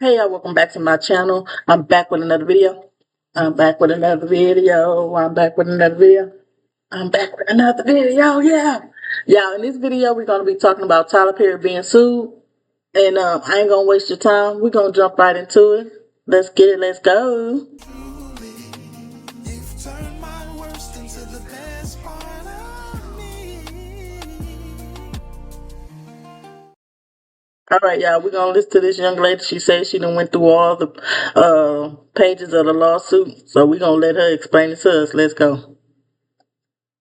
Hey y'all, welcome back to my channel. I'm back with another video. I'm back with another video. I'm back with another video. I'm back with another video. Yeah. Y'all, in this video, we're going to be talking about Tyler Perry being sued. And I ain't going to waste your time. We're going to jump right into it. Let's get it. Let's go. All right, y'all, we're going to listen to this young lady. She says she done went through all the pages of the lawsuit. So we're going to let her explain it to us. Let's go.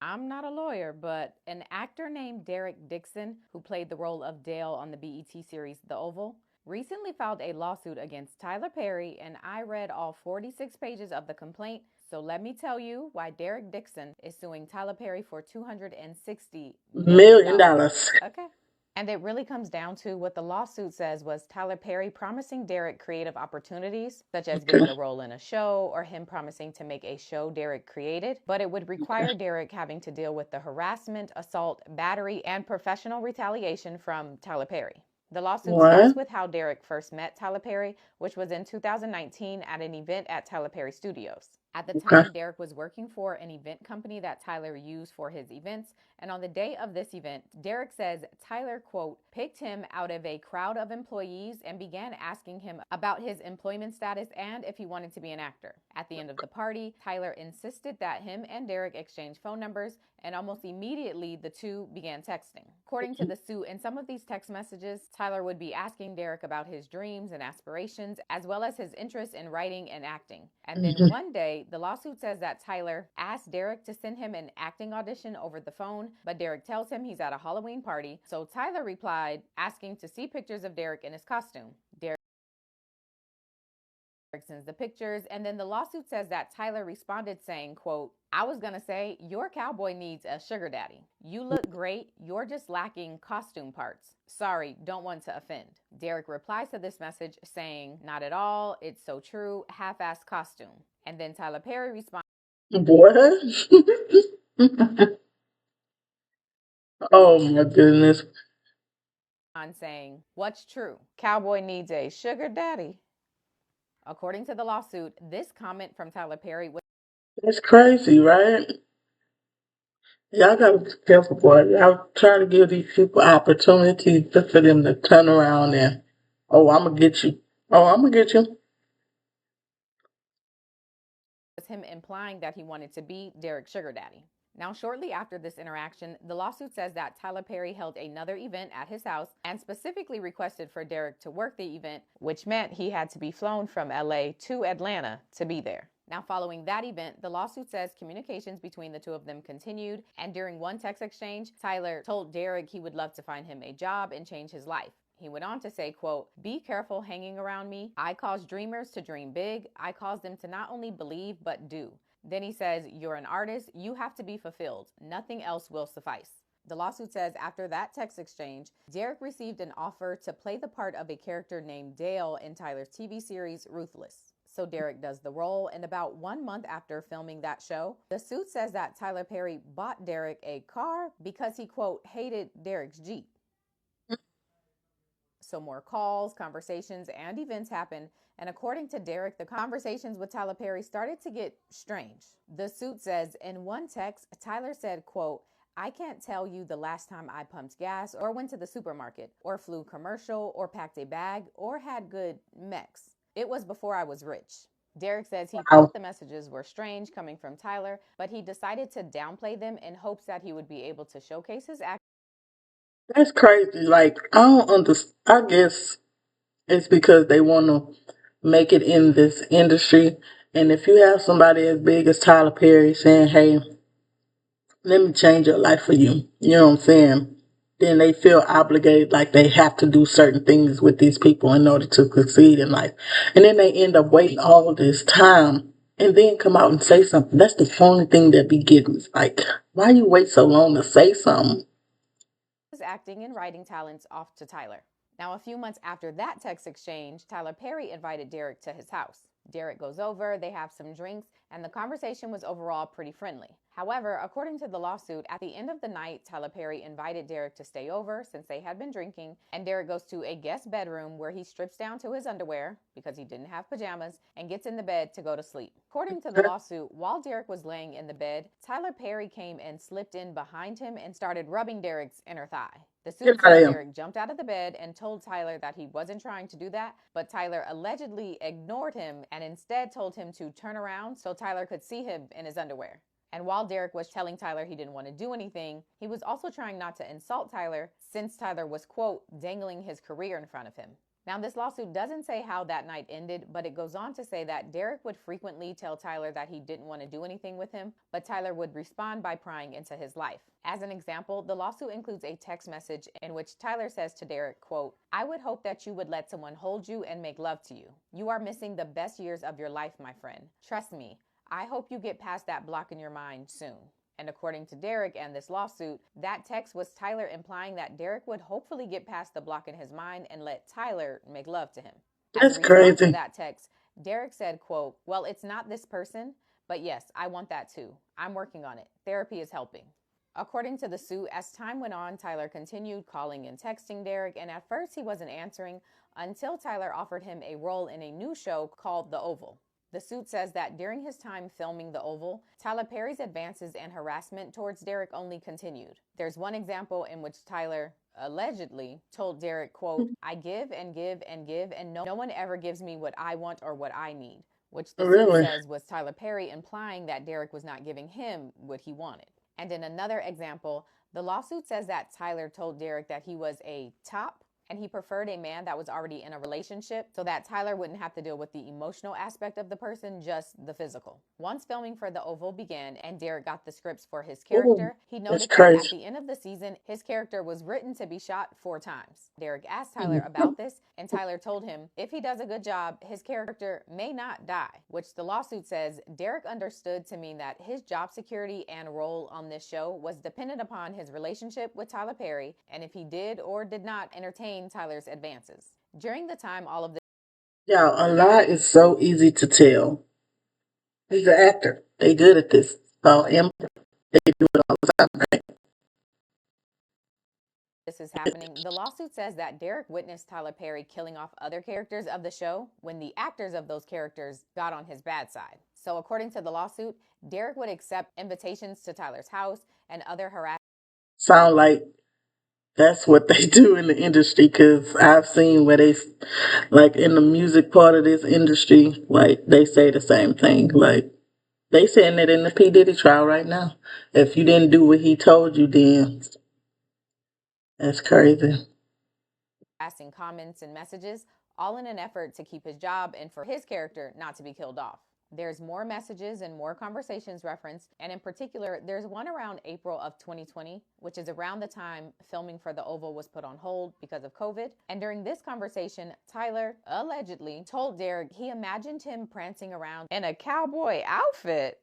I'm not a lawyer, but an actor named Derek Dixon, who played the role of Dale on the BET series The Oval, recently filed a lawsuit against Tyler Perry, and I read all 46 pages of the complaint. So let me tell you why Derek Dixon is suing Tyler Perry for $260 million. Okay. And it really comes down to what the lawsuit says was Tyler Perry promising Derek creative opportunities, such as getting a role in a show or him promising to make a show Derek created. But it would require Derek having to deal with the harassment, assault, battery, and professional retaliation from Tyler Perry. The lawsuit starts with how Derek first met Tyler Perry, which was in 2019 at an event at Tyler Perry Studios. At the time, Derek was working for an event company that Tyler used for his events. And on the day of this event, Derek says Tyler, quote, picked him out of a crowd of employees and began asking him about his employment status and if he wanted to be an actor. At the end of the party, Tyler insisted that him and Derek exchange phone numbers, and almost immediately the two began texting. According to the suit, in some of these text messages, Tyler would be asking Derek about his dreams and aspirations, as well as his interest in writing and acting. And then one day, the lawsuit says that Tyler asked Derek to send him an acting audition over the phone, but Derek tells him he's at a Halloween party. So Tyler replied, asking to see pictures of Derek in his costume. Derek sends the pictures, and then the lawsuit says that Tyler responded saying, quote, I was gonna say, your cowboy needs a sugar daddy. You look great, you're just lacking costume parts. Sorry, don't want to offend. Derek replies to this message saying, not at all, it's so true, half-assed costume. And then Tyler Perry responds, what? Oh my goodness. on saying, what's true? Cowboy needs a sugar daddy. According to the lawsuit, this comment from Tyler Perry was That's crazy, right? Y'all gotta be careful, boy. Y'all trying to give these people opportunities just for them to turn around and, oh, I'm gonna get you. Oh, I'm gonna get you. him implying that he wanted to be Derek's sugar daddy. Now, shortly after this interaction, the lawsuit says that Tyler Perry held another event at his house and specifically requested for Derek to work the event, which meant he had to be flown from LA to Atlanta to be there. Now, following that event, the lawsuit says communications between the two of them continued, and during one text exchange, Tyler told Derek he would love to find him a job and change his life. He went on to say, quote, be careful hanging around me. I cause dreamers to dream big. I cause them to not only believe, but do. Then he says, you're an artist. You have to be fulfilled. Nothing else will suffice. The lawsuit says after that text exchange, Derek received an offer to play the part of a character named Dale in Tyler's TV series Ruthless. So Derek does the role, and about 1 month after filming that show, the suit says that Tyler Perry bought Derek a car because he, quote, hated Derek's Jeep. So more calls, conversations, and events happened. And according to Derek, the conversations with Tyler Perry started to get strange. The suit says in one text, Tyler said, quote, I can't tell you the last time I pumped gas or went to the supermarket or flew commercial or packed a bag or had good mex. It was before I was rich. Derek says he thought the messages were strange coming from Tyler, but he decided to downplay them in hopes that he would be able to showcase his acting. That's crazy. Like, I don't understand. I guess it's because they want to make it in this industry. And if you have somebody as big as Tyler Perry saying, hey, let me change your life for you, you know what I'm saying? Then they feel obligated, like they have to do certain things with these people in order to succeed in life. And then they end up waiting all this time and then come out and say something. That's the only thing that be getting. It's like, why you wait so long to say something? His acting and writing talents off to Tyler. Now, a few months after that text exchange, Tyler Perry invited Derek to his house. Derek goes over, they have some drinks, and the conversation was overall pretty friendly. However, according to the lawsuit, at the end of the night, Tyler Perry invited Derek to stay over since they had been drinking, and Derek goes to a guest bedroom where he strips down to his underwear because he didn't have pajamas and gets in the bed to go to sleep. According to the lawsuit, while Derek was laying in the bed, Tyler Perry came and slipped in behind him and started rubbing Derek's inner thigh. The suit says Derek jumped out of the bed and told Tyler that he wasn't trying to do that, but Tyler allegedly ignored him and instead told him to turn around so Tyler could see him in his underwear. And while Derek was telling Tyler he didn't want to do anything, he was also trying not to insult Tyler since Tyler was, quote, dangling his career in front of him. Now, this lawsuit doesn't say how that night ended, but it goes on to say that Derek would frequently tell Tyler that he didn't want to do anything with him, but Tyler would respond by prying into his life. As an example, the lawsuit includes a text message in which Tyler says to Derek, quote, "I would hope that you would let someone hold you and make love to you. You are missing the best years of your life, my friend. Trust me. I hope you get past that block in your mind soon." And according to Derek and this lawsuit, that text was Tyler implying that Derek would hopefully get past the block in his mind and let Tyler make love to him. That's crazy. To that text, Derek said, quote, "Well, it's not this person, but yes, I want that too. I'm working on it. Therapy is helping." According to the suit, as time went on, Tyler continued calling and texting Derek, and at first he wasn't answering until Tyler offered him a role in a new show called The Oval. The suit says that during his time filming The Oval, Tyler Perry's advances and harassment towards Derek only continued. There's one example in which Tyler allegedly told Derek, quote, "I give and give and give, and no one ever gives me what I want or what I need," which the suit says was Tyler Perry implying that Derek was not giving him what he wanted. And in another example, the lawsuit says that Tyler told Derek that he was a top and he preferred a man that was already in a relationship so that Tyler wouldn't have to deal with the emotional aspect of the person, just the physical. Once filming for The Oval began and Derek got the scripts for his character, he noted that at the end of the season, his character was written to be shot 4 times. Derek asked Tyler about this, and Tyler told him if he does a good job, his character may not die, which the lawsuit says Derek understood to mean that his job security and role on this show was dependent upon his relationship with Tyler Perry, and if he did or did not entertain Tyler's advances. During the time all of this... Y'all, a lie is so easy to tell. He's an actor. They good at this. They do it all the time, right? This is happening, the lawsuit says that Derek witnessed Tyler Perry killing off other characters of the show when the actors of those characters got on his bad side. So according to the lawsuit, Derek would accept invitations to Tyler's house and other harassment. Sound like that's what they do in the industry, because I've seen where they, like in the music part of this industry, like they say the same thing. Like they saying it in the P. Diddy trial right now. If you didn't do what he told you, then that's crazy. Passing comments and messages, all in an effort to keep his job and for his character not to be killed off. There's more messages and more conversations referenced, and in particular, there's one around April of 2020, which is around the time filming for The Oval was put on hold because of COVID. And during this conversation, Tyler allegedly told Derek he imagined him prancing around in a cowboy outfit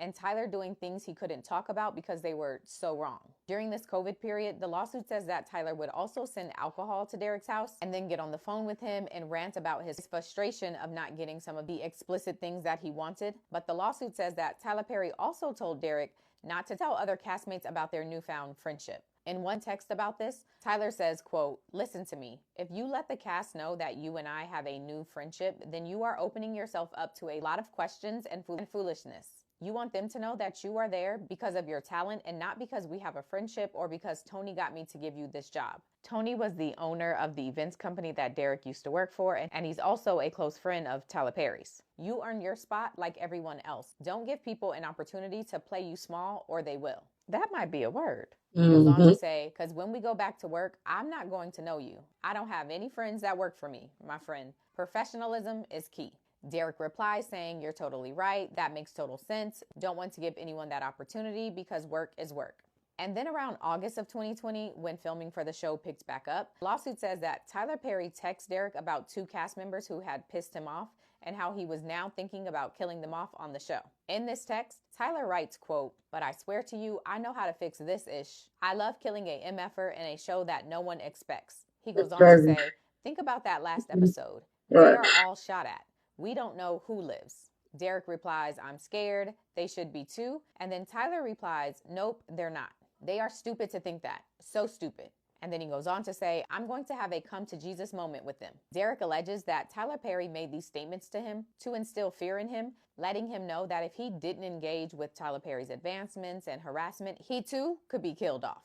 and Tyler doing things he couldn't talk about because they were so wrong. During this COVID period, the lawsuit says that Tyler would also send alcohol to Derek's house and then get on the phone with him and rant about his frustration of not getting some of the explicit things that he wanted. But the lawsuit says that Tyler Perry also told Derek not to tell other castmates about their newfound friendship. In one text about this, Tyler says, quote, "Listen to me. If you let the cast know that you and I have a new friendship, then you are opening yourself up to a lot of questions and foolishness. You want them to know that you are there because of your talent and not because we have a friendship or because Tony got me to give you this job." Tony was the owner of the events company that Derek used to work for, and he's also a close friend of Tyler Perry's. You earn your spot like everyone else. Don't give people an opportunity to play you small or they will. That might be a word. He goes on to say, because when we go back to work, I'm not going to know you. I don't have any friends that work for me, my friend. Professionalism is key. Derek replies saying, "You're totally right. That makes total sense. Don't want to give anyone that opportunity because work is work." And then around August of 2020, when filming for the show picked back up, the lawsuit says that Tyler Perry texted Derek about 2 cast members who had pissed him off and how he was now thinking about killing them off on the show. In this text, Tyler writes, quote, "But I swear to you, I know how to fix this ish. I love killing a MFer in a show that no one expects." He goes on to say, "Think about that last episode. They are all shot at. "We don't know who lives." Derek replies, "I'm scared. They should be too." And then Tyler replies, "Nope, they're not. They are stupid to think that. So stupid." And then he goes on to say, "I'm going to have a come to Jesus moment with them." Derek alleges that Tyler Perry made these statements to him to instill fear in him, letting him know that if he didn't engage with Tyler Perry's advancements and harassment, he too could be killed off.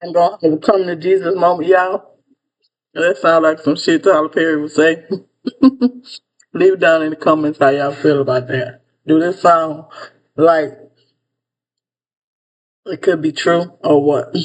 I'm gonna have a come to Jesus moment, y'all. That sounds like some shit Tyler Perry would say. Leave down in the comments how y'all feel about that. Do this sound like it could be true or what?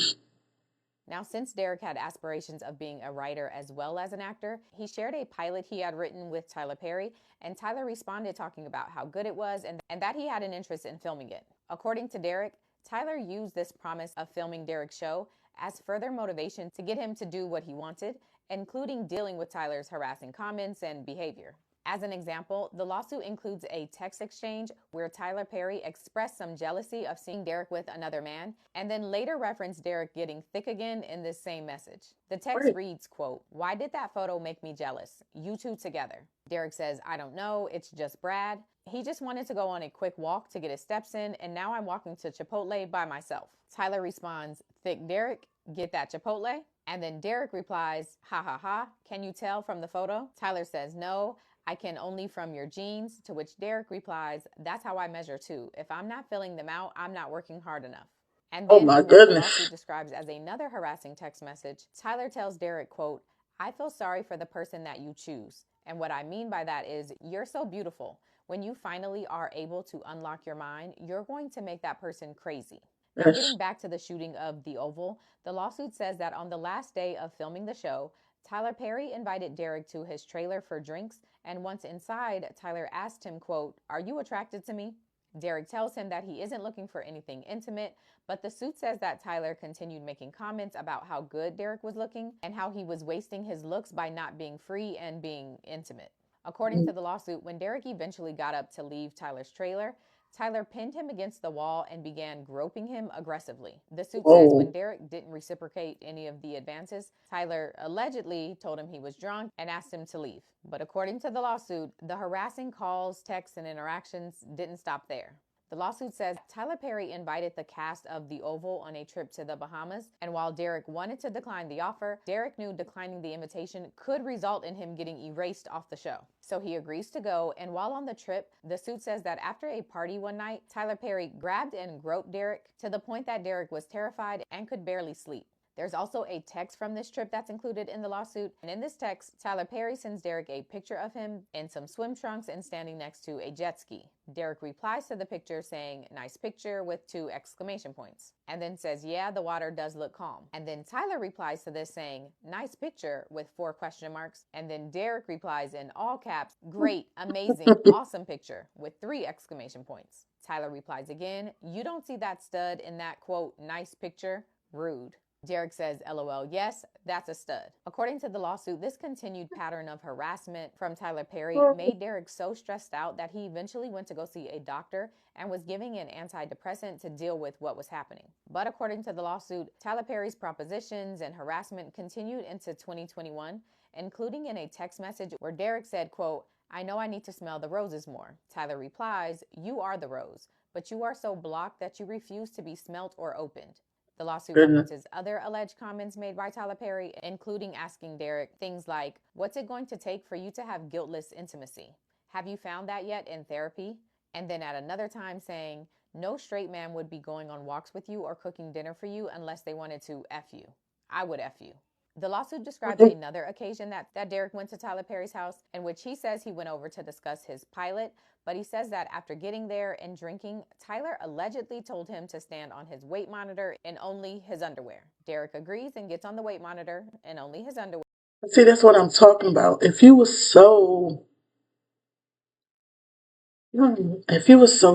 Now, since Derek had aspirations of being a writer as well as an actor, he shared a pilot he had written with Tyler Perry, and Tyler responded talking about how good it was and that he had an interest in filming it. According to Derek, Tyler used this promise of filming Derek's show as further motivation to get him to do what he wanted, including dealing with Tyler's harassing comments and behavior. As an example, the lawsuit includes a text exchange where Tyler Perry expressed some jealousy of seeing Derek with another man, and then later referenced Derek getting thick again in this same message. The text reads, quote, "Why did that photo make me jealous? You two together." Derek says, "I don't know, it's just Brad. He just wanted to go on a quick walk to get his steps in, and now I'm walking to Chipotle by myself." Tyler responds, "Thick Derek, get that Chipotle?" And then Derek replies, "Ha ha ha, can you tell from the photo?" Tyler says, "No, I can only from your jeans," to which Derek replies, "That's how I measure too. If I'm not filling them out, I'm not working hard enough." And Oh then my in what the goodness. lawsuit describes as another harassing text message, Tyler tells Derek, quote, "I feel sorry for the person that you choose. And what I mean by that is you're so beautiful. When you finally are able to unlock your mind, you're going to make that person crazy." Now, Yes. getting back to the shooting of The Oval, the lawsuit says that on the last day of filming the show, Tyler Perry invited Derek to his trailer for drinks, and once inside, Tyler asked him, quote, "Are you attracted to me?" Derek tells him that he isn't looking for anything intimate, but the suit says that Tyler continued making comments about how good Derek was looking and how he was wasting his looks by not being free and being intimate. According to the lawsuit, when Derek eventually got up to leave Tyler's trailer, Tyler pinned him against the wall and began groping him aggressively. The suit says when Derek didn't reciprocate any of the advances, Tyler allegedly told him he was drunk and asked him to leave. But according to the lawsuit, the harassing calls, texts, and interactions didn't stop there. The lawsuit says Tyler Perry invited the cast of The Oval on a trip to the Bahamas, and while Derek wanted to decline the offer, Derek knew declining the invitation could result in him getting erased off the show. So he agrees to go, and while on the trip, the suit says that after a party one night, Tyler Perry grabbed and groped Derek to the point that Derek was terrified and could barely sleep. There's also a text from this trip that's included in the lawsuit. And in this text, Tyler Perry sends Derek a picture of him in some swim trunks and standing next to a jet ski. Derek replies to the picture saying, "Nice picture," with 2 exclamation points. And then says, "Yeah, the water does look calm." And then Tyler replies to this saying, "Nice picture," with 4 question marks. And then Derek replies in all caps, "Great, amazing, awesome picture," with 3 exclamation points. Tyler replies again, "You don't see that stud in that, quote, nice picture? Rude." Derek says, "LOL, yes, that's a stud." According to the lawsuit, this continued pattern of harassment from Tyler Perry made Derek so stressed out that he eventually went to go see a doctor and was giving an antidepressant to deal with what was happening. But according to the lawsuit, Tyler Perry's propositions and harassment continued into 2021, including in a text message where Derek said, quote, "I know I need to smell the roses more." Tyler replies, "You are the rose, but you are so blocked that you refuse to be smelt or opened." The lawsuit references other alleged comments made by Tyler Perry, including asking Derek things like, "What's it going to take for you to have guiltless intimacy? Have you found that yet in therapy?" And then at another time saying, "No straight man would be going on walks with you or cooking dinner for you unless they wanted to F you. I would F you." The lawsuit describes another occasion that Derek went to Tyler Perry's house, in which he says he went over to discuss his pilot, but he says that after getting there and drinking, Tyler allegedly told him to stand on his weight monitor in only his underwear. Derek agrees and gets on the weight monitor in only his underwear. See, that's what I'm talking about. If you was so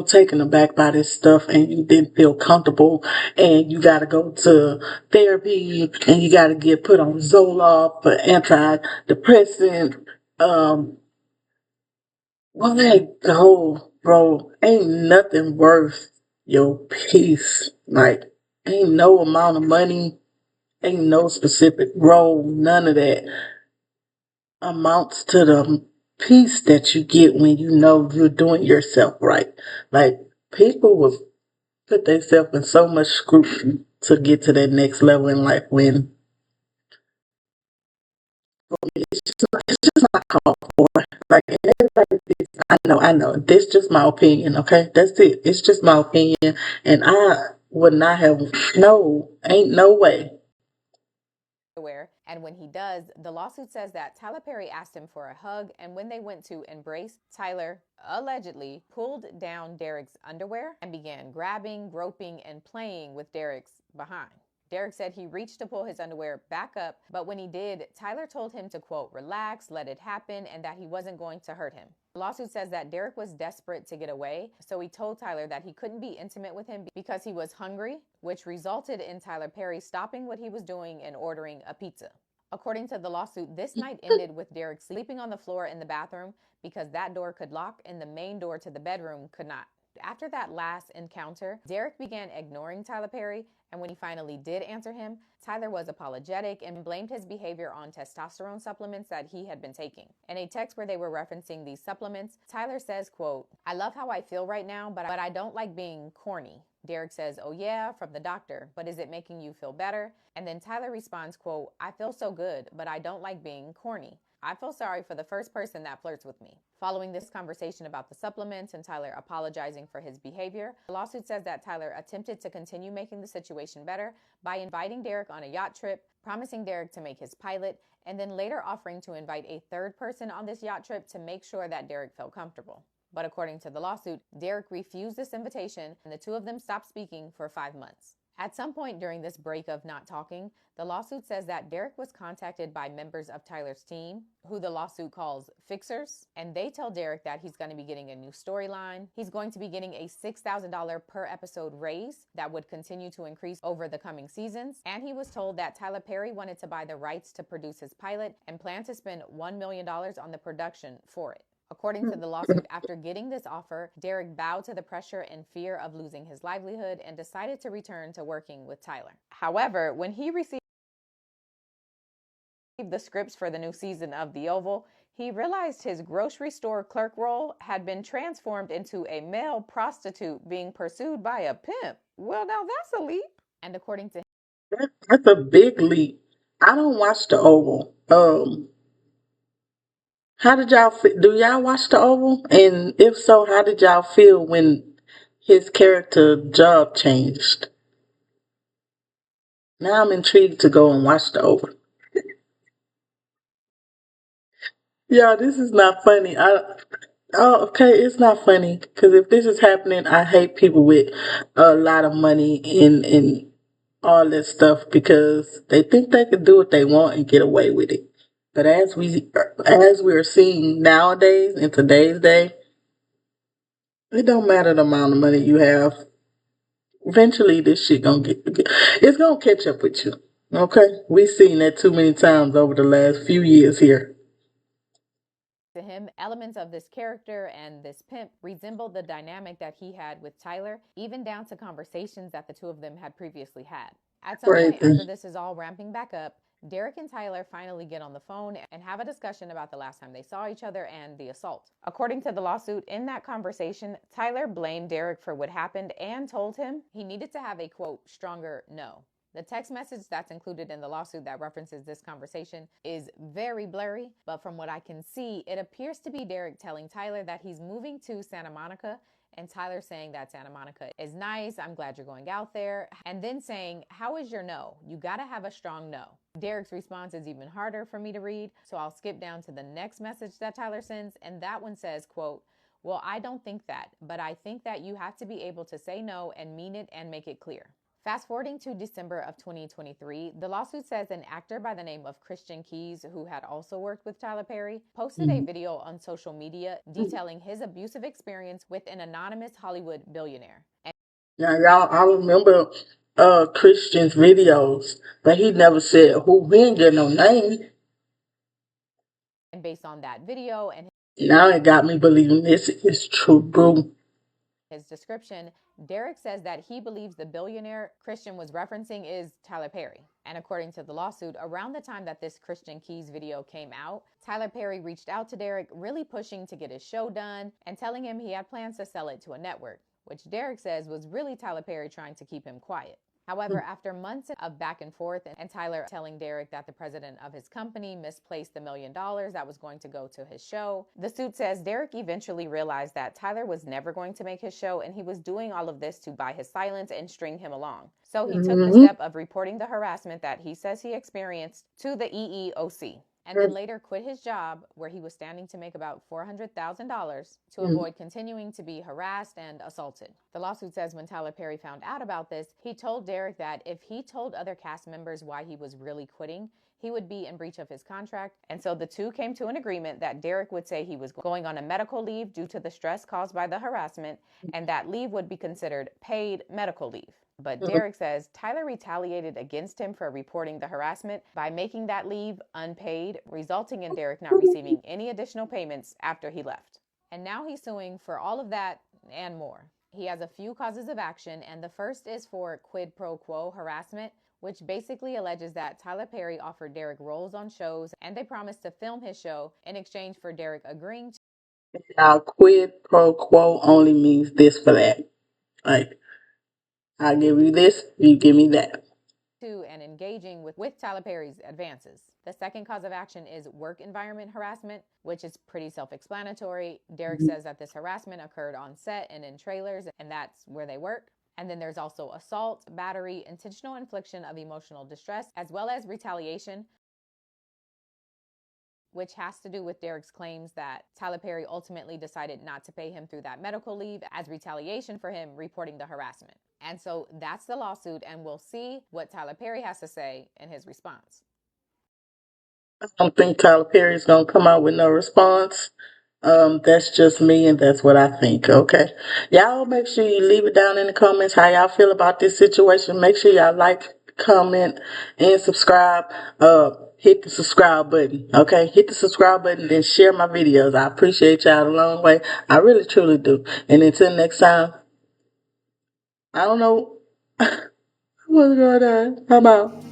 taken aback by this stuff and you didn't feel comfortable and you gotta go to therapy and you gotta get put on Zoloft for antidepressant, why go, bro? Ain't nothing worth your peace. Like, ain't no amount of money, ain't no specific role, none of that amounts to the peace that you get when you know you're doing yourself right. Like, people will put themselves in so much scrutiny to get to that next level in life when it's just not called for. Like, everybody, I know. This just my opinion, okay? That's it. It's just my opinion, and I would not have. No, ain't no way. And when he does, the lawsuit says that Tyler Perry asked him for a hug, and when they went to embrace, Tyler allegedly pulled down Derek's underwear and began grabbing, groping, and playing with Derek's behind. Derek said he reached to pull his underwear back up, but when he did, Tyler told him to, quote, relax, let it happen, and that he wasn't going to hurt him. The lawsuit says that Derek was desperate to get away, so he told Tyler that he couldn't be intimate with him because he was hungry, which resulted in Tyler Perry stopping what he was doing and ordering a pizza. According to the lawsuit, this night ended with Derek sleeping on the floor in the bathroom because that door could lock and the main door to the bedroom could not. After that last encounter, Derek began ignoring Tyler Perry, and when he finally did answer him, Tyler was apologetic and blamed his behavior on testosterone supplements that he had been taking. In a text where they were referencing these supplements, Tyler says, quote, I love how I feel right now, but I don't like being corny. Derek says, oh yeah, from the doctor, but is it making you feel better? And then Tyler responds, quote, I feel so good, but I don't like being corny. I feel sorry for the first person that flirts with me. Following this conversation about the supplements and Tyler apologizing for his behavior, the lawsuit says that Tyler attempted to continue making the situation better by inviting Derek on a yacht trip, promising Derek to make his pilot, and then later offering to invite a third person on this yacht trip to make sure that Derek felt comfortable. But according to the lawsuit, Derek refused this invitation, and the two of them stopped speaking for 5 months. At some point during this break of not talking, the lawsuit says that Derek was contacted by members of Tyler's team, who the lawsuit calls fixers, and they tell Derek that he's going to be getting a new storyline. He's going to be getting a $6,000 per episode raise that would continue to increase over the coming seasons, and he was told that Tyler Perry wanted to buy the rights to produce his pilot and planned to spend $1 million on the production for it. According to the lawsuit, after getting this offer, Derek bowed to the pressure and fear of losing his livelihood and decided to return to working with Tyler. However, when he received the scripts for the new season of The Oval, he realized his grocery store clerk role had been transformed into a male prostitute being pursued by a pimp. Well, now that's a leap. And according to That's a big leap. I don't watch the Oval. How did y'all do y'all watch the Oval? And if so, how did y'all feel when his character job changed? Now I'm intrigued to go and watch the Oval. Yeah, this is not funny. Oh, okay, it's not funny because if this is happening, I hate people with a lot of money in all this stuff because they think they can do what they want and get away with it. But as we're seeing nowadays in today's day, it don't matter the amount of money you have. Eventually, this shit it's gonna catch up with you. Okay, we've seen that too many times over the last few years here. to him, elements of this character and this pimp resemble the dynamic that he had with Tyler, even down to conversations that the two of them had previously had. At some point, after this is all ramping back up, Derek and Tyler finally get on the phone and have a discussion about the last time they saw each other and the assault. According to the lawsuit, in that conversation, Tyler blamed Derek for what happened and told him he needed to have a, quote, stronger no. The text message that's included in the lawsuit that references this conversation is very blurry, but from what I can see, it appears to be Derek telling Tyler that he's moving to Santa Monica, and Tyler saying that Santa Monica is nice, I'm glad you're going out there, and then saying, how is your no? You gotta have a strong no. Derek's response is even harder for me to read, so I'll skip down to the next message that Tyler sends, and that one says, quote, well, I don't think that, but I think that you have to be able to say no and mean it and make it clear. Fast forwarding to December of 2023, the lawsuit says an actor by the name of Christian Keys, who had also worked with Tyler Perry, posted a video on social media detailing his abusive experience with an anonymous Hollywood billionaire. Now, y'all, I remember Christian's videos, but he never said who. He ain't get no name. And based on that video and now it got me believing this is true. his description, Derek says that he believes the billionaire Christian was referencing is Tyler Perry. And according to the lawsuit, around the time that this Christian Keys video came out, Tyler Perry reached out to Derek, really pushing to get his show done and telling him he had plans to sell it to a network, which Derek says was really Tyler Perry trying to keep him quiet. However, after months of back and forth and Tyler telling Derek that the president of his company misplaced the $1 million that was going to go to his show, the suit says Derek eventually realized that Tyler was never going to make his show and he was doing all of this to buy his silence and string him along. So he took the step of reporting the harassment that he says he experienced to the EEOC, and then later quit his job where he was standing to make about $400,000 to avoid continuing to be harassed and assaulted. The lawsuit says when Tyler Perry found out about this, he told Derek that if he told other cast members why he was really quitting, he would be in breach of his contract. And so the two came to an agreement that Derek would say he was going on a medical leave due to the stress caused by the harassment, and that leave would be considered paid medical leave. But Derek says Tyler retaliated against him for reporting the harassment by making that leave unpaid, resulting in Derek not receiving any additional payments after he left. And now he's suing for all of that and more. He has a few causes of action, and the first is for quid pro quo harassment, which basically alleges that Tyler Perry offered Derek roles on shows and they promised to film his show in exchange for Derek agreeing to. Now, quid pro quo only means this for that. Like, I'll give you this, you give me that. And engaging with Tyler Perry's advances. The second cause of action is work environment harassment, which is pretty self-explanatory. Derek says that this harassment occurred on set and in trailers, and that's where they work. And then there's also assault, battery, intentional infliction of emotional distress, as well as retaliation, which has to do with Derek's claims that Tyler Perry ultimately decided not to pay him through that medical leave as retaliation for him reporting the harassment. And so that's the lawsuit, and we'll see what Tyler Perry has to say in his response. I don't think Tyler Perry's gonna come out with no response. That's just me, and that's what I think. Okay, y'all make sure you leave it down in the comments how y'all feel about this situation. Make sure y'all like, comment, and subscribe. Hit the subscribe button. Okay, hit the subscribe button, then share my videos. I appreciate y'all a long way. I really truly do. And until next time, I don't know what's going on. I'm out.